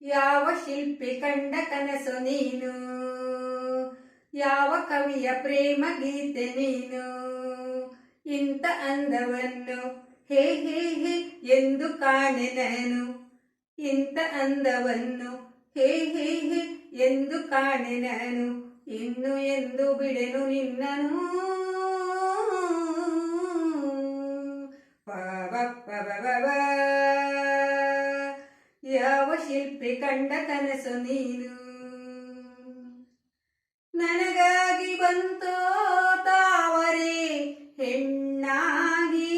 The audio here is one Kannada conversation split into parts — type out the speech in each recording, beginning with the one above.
ಯಾವ ಶಿಲ್ಪಿ ಕಂಡ ಕನಸು ನೀನು, ಯಾವ ಕವಿಯ ಪ್ರೇಮ ಗೀತೆ ನೀನು, ಇಂಥ ಅಂದವನ್ನು ಹೇ ಹೇ ಹೇ ಎಂದು ಕಾಣೆ ನಾನು, ಇಂಥ ಅಂದವನ್ನು ಹೇ ಹೇ ಹೇ ಎಂದು ಕಾಣೆ ನಾನು, ಇನ್ನು ಎಂದು ಬಿಡೆನು ನಿನ್ನನು. ಯಾವ ಶಿಲ್ಪಿ ಕಂಡ ಕನಸು ನೀನು, ನನಗಾಗಿ ಬಂತೋ ತಾವರೆ ಹೆಣ್ಣಾಗಿ,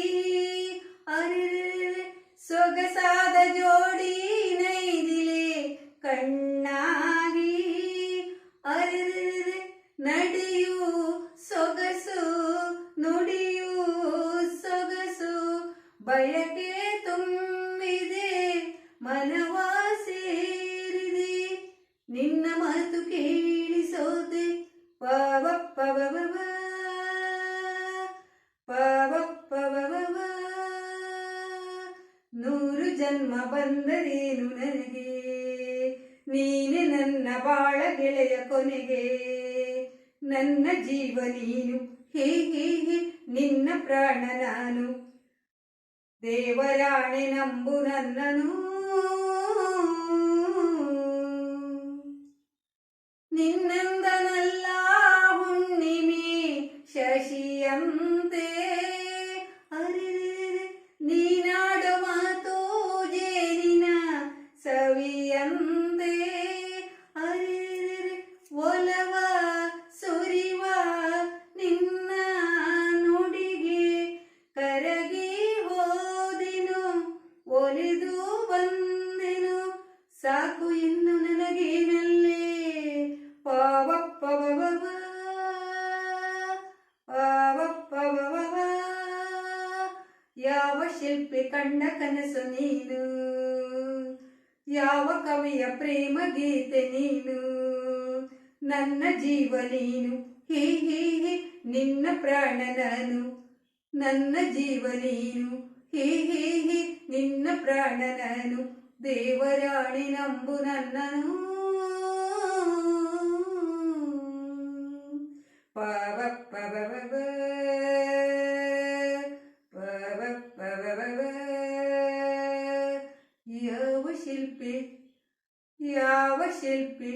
ಅರೆ ಸೊಗಸಾದ ಜೋಡಿ ನೈದಿಲೆ ಕಣ್ಣಾಗಿ, ಅರೆ ನಡೆಯೂ ಸೊಗಸು ನುಡಿಯೂ ಸೊಗಸು, ಬಯಕೆ ತುಂಬಿದೆ ಮನವ ಸೇರಿದೆ, ನಿನ್ನ ಮಾತು ಕೇಳಿಸೋದೆ ಪವಪ್ಪವವ ಪವಪ್ಪವವ. 100 ಜನ್ಮ ಬಂದರೇನು ನನಗೆ, ನೀನೆ ನನ್ನ ಬಾಳ ಗೆಳೆಯ ಕೊನೆಗೆ, ನನ್ನ ಜೀವ ನೀನು ಹೇ ಹೇ ಹೇ ನಿನ್ನ ಪ್ರಾಣ ನಾನು, ದೇವರಾಣೆ ನಂಬು ನನ್ನನು. ನಿನ್ನಂದನಲ್ಲ ಹುಣ್ಣಿಮೆ ಶಶಿಯಂತೆ, ಅರೆ ನೀನಾಡು ಮಾತು ಜೇನಿನ ಸವಿಯಂತೆ, ಅರೆ ಒಲವ ಸುರಿವ ನಿನ್ನ ನುಡಿಗೆ ಕರಗಿ ಹೋದೆನು, ಒಲಿದು ಬಂದೆನು, ಸಾಕು ಇನ್ನು ನನಗೇನಲ್ಲೇ ಪವಪ್ಪವವ ಪವಪ್ಪವವ. ಯಾವ ಶಿಲ್ಪಿ ಕಂಡ ಕನಸು ನೀನು, ಯಾವ ಕವಿಯ ಪ್ರೇಮ ಗೀತೆ ನೀನು, ನನ್ನ ಜೀವ ನೀನು ಹೇ ಹೇ ಹೇ ನಿನ್ನ ಪ್ರಾಣ ನಾನು, ನನ್ನ ಜೀವ ನೀನು ಹೇ ಹೇ ಹೇ ನಿನ್ನ ಪ್ರಾಣ ನಾನು, ದೇವರಾಣಿ ನಂಬು ನನ್ನನು. ಪವಪ್ಪವವ ಪವಪ್ಪವವ. ಯಾವ ಶಿಲ್ಪಿ ಯಾವ ಶಿಲ್ಪಿ